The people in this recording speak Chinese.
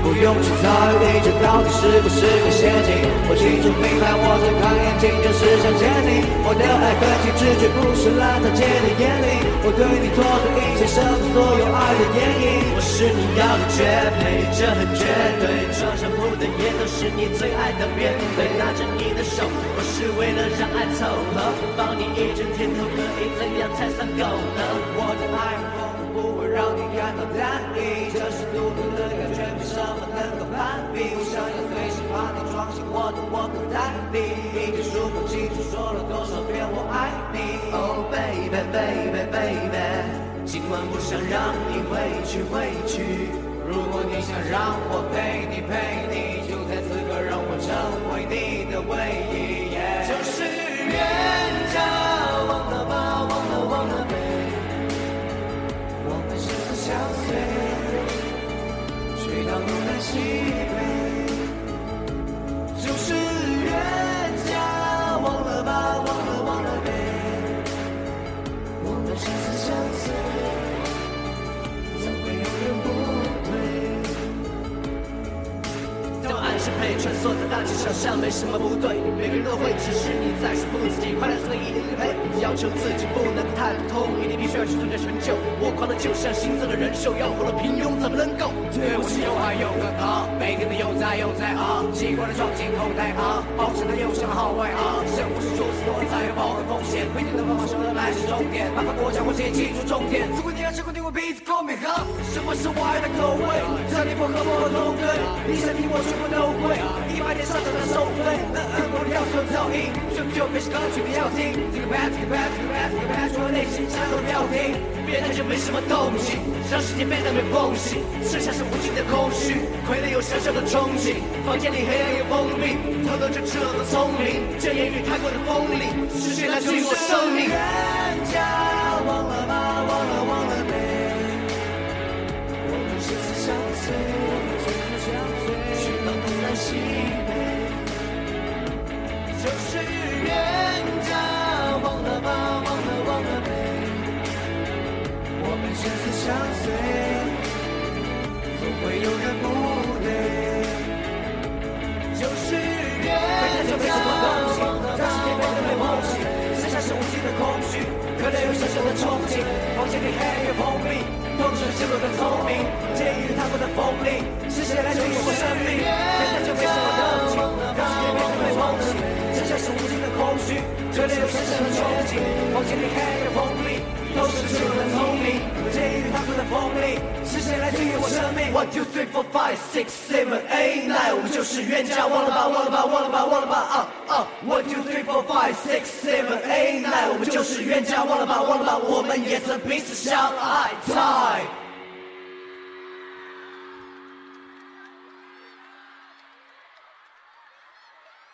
不用去考虑这到底是不是个陷阱，我清楚明白我在抗眼睛就是想见你，我的爱很细致绝不是烂大街的眼里，我对你做的一切胜过所有爱的演绎，我是你要的绝配，这很绝对，床上铺的也都是你最爱的棉被，拿着你的手，我是为了让爱凑合，抱你一整天都可以，怎样才算够呢？我的爱很丰富，不会让你感到单一，这是独特的感觉，没什么能够攀比，我想要随时把你装进我的口袋里，一结束不清楚说了多少遍我爱你。Oh baby baby baby， 今晚不想让你回去，如果你想让我陪你，就在此刻让我成为你的唯一。就是冤家，忘了吧，忘了呗，我们生死相随，去到东南西北，就是冤家，忘了吧，忘了呗，我们生死相随，怎会有人不对？当爱是被穿梭在大街上，像没什么不对，每个人都会，只是你在说服自己，快乐所以一定配，要求自己不能太普通，一定必须要去追求成就。我狂的就像行走的人兽，要活了平庸怎么能够？对我是又爱又可靠，每天的悠哉啊，习惯了装进口袋啊，保持的又像号外啊，生活是如此多彩，有包含风险，规定的方法说的来是重点，麻烦国家或者记住重点。如果你要吃过听我鼻子后面喝，什么是我爱的口味？这你不和我都对，你想听我全部都会，100点上涨的收费，我的要求噪音，顺不就别是歌曲你要听，这个 bad， 除了内心战斗的不要停，别太久没什么动静，让世界变得没缝隙，剩下是无尽的空虚，傀儡有小小的憧憬，房间里黑暗又封闭，偷偷就知道的聪明，这言语太过的锋利，是谁来治愈我生命？冤家，忘了吧，忘了呗，我们生死相随，去到东南西北，就是冤家，忘了吧，忘了呗，我们生死相随，总会有人不对，就是冤家，忘了吧，让世界变得没梦醒，剩下是无尽的空虚，可能有小小的憧憬，房间里黑暗又封闭，透着结果的聪明，介于他们的锋利，是谁来治愈我生命？现在就没什么动静，让世界变得没梦醒，剩下是无尽的空虚，可能有小小的憧憬，房间里黑暗又封闭，透着结果的聪明，介于他们的锋利，是谁来治愈我生命 ？1 2 3 4 5 6 7 8 9，我们就是冤家，忘了吧！1 2 3 4 5 6 7 8 9，我们就是冤家，忘了吧！我们也曾彼此相爱。